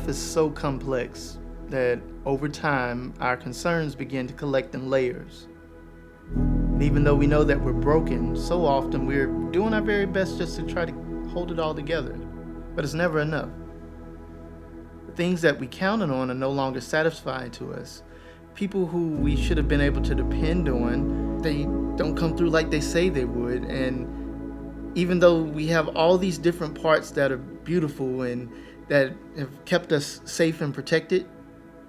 life is so complex that over time, our concerns begin to collect in layers. And even though we know that we're broken, so often we're doing our very best just to try to hold it all together. But it's never enough. The things that we counted on are no longer satisfying to us. People who we should have been able to depend on, they don't come through like they say they would. And even though we have all these different parts that are beautiful and that have kept us safe and protected,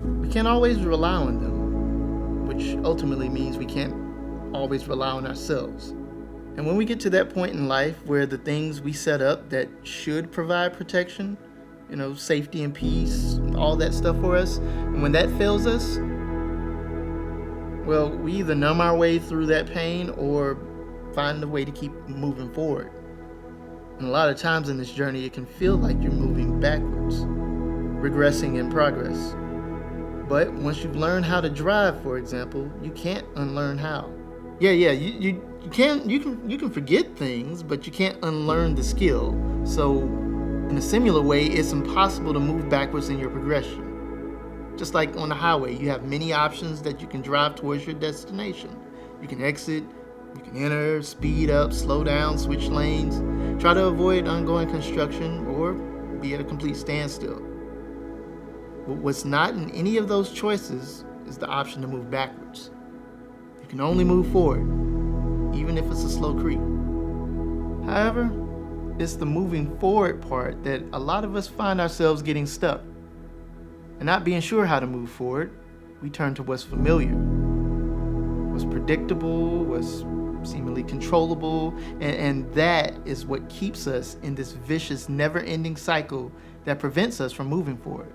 we can't always rely on them, which ultimately means we can't always rely on ourselves. And when we get to that point in life where the things we set up that should provide protection, safety and peace, all that stuff for us, and when that fails us, well, we either numb our way through that pain or find a way to keep moving forward. And a lot of times in this journey, it can feel like you're moving backwards, regressing in progress. But once you've learned how to drive, for example, you can't unlearn how. You can forget things, but you can't unlearn the skill. So in a similar way, it's impossible to move backwards in your progression. Just like on the highway, you have many options that you can drive towards your destination. You can exit, you can enter, speed up, slow down, switch lanes, try to avoid ongoing construction, or be at a complete standstill. But what's not in any of those choices is the option to move backwards. You can only move forward, even if it's a slow creep. However, it's the moving forward part that a lot of us find ourselves getting stuck. And not being sure how to move forward, we turn to what's familiar, what's predictable, what's seemingly controllable, and that is what keeps us in this vicious, never-ending cycle that prevents us from moving forward.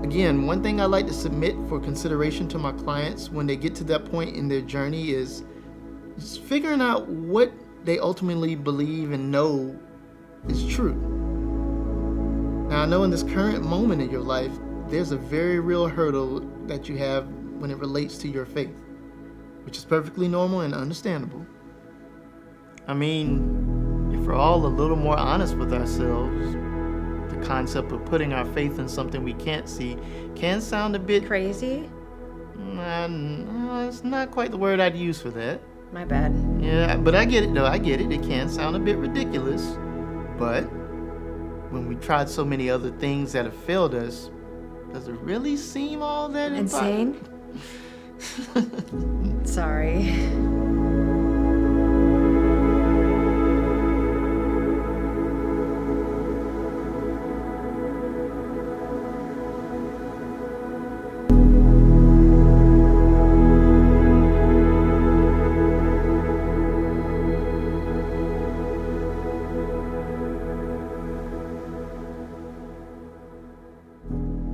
Again, one thing I like to submit for consideration to my clients when they get to that point in their journey is just figuring out what they ultimately believe and know is true. Now, I know in this current moment in your life, there's a very real hurdle that you have when it relates to your faith, which is perfectly normal and understandable. I mean, if we're all a little more honest with ourselves, the concept of putting our faith in something we can't see can sound a bit crazy. It's not quite the word I'd use for that. My bad. Yeah, but I get it though. I get it. It can sound a bit ridiculous, but when we tried so many other things that have failed us, does it really seem all that insane? Sorry.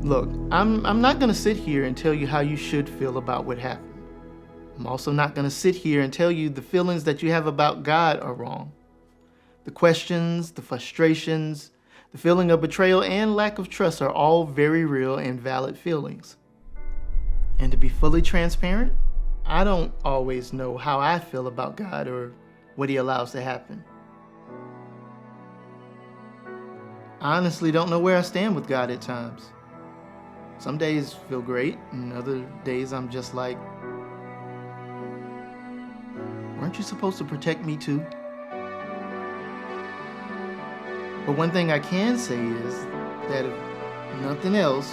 Look, I'm not going to sit here and tell you how you should feel about what happened. I'm also not going to sit here and tell you the feelings that you have about God are wrong. The questions, the frustrations, the feeling of betrayal and lack of trust are all very real and valid feelings. And to be fully transparent, I don't always know how I feel about God or what He allows to happen. I honestly don't know where I stand with God at times. Some days feel great, and other days I'm just like, weren't you supposed to protect me too? But one thing I can say is that if nothing else,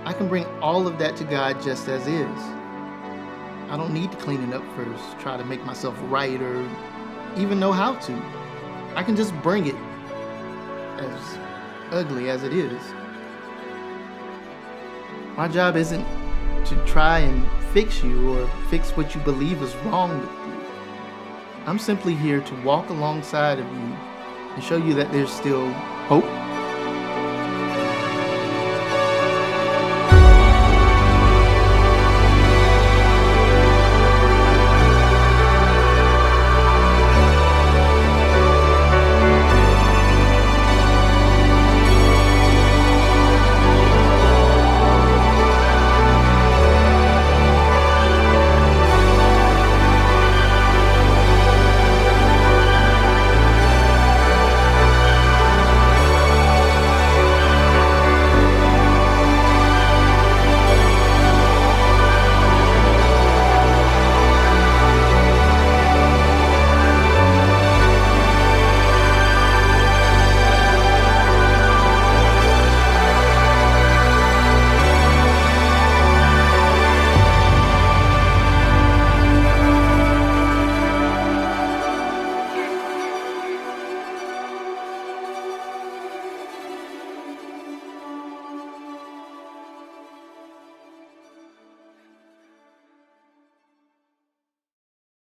I can bring all of that to God just as is. I don't need to clean it up first, try to make myself right, or even know how to. I can just bring it, as ugly as it is. My job isn't to try and fix you or fix what you believe is wrong with you. I'm simply here to walk alongside of you and show you that there's still hope,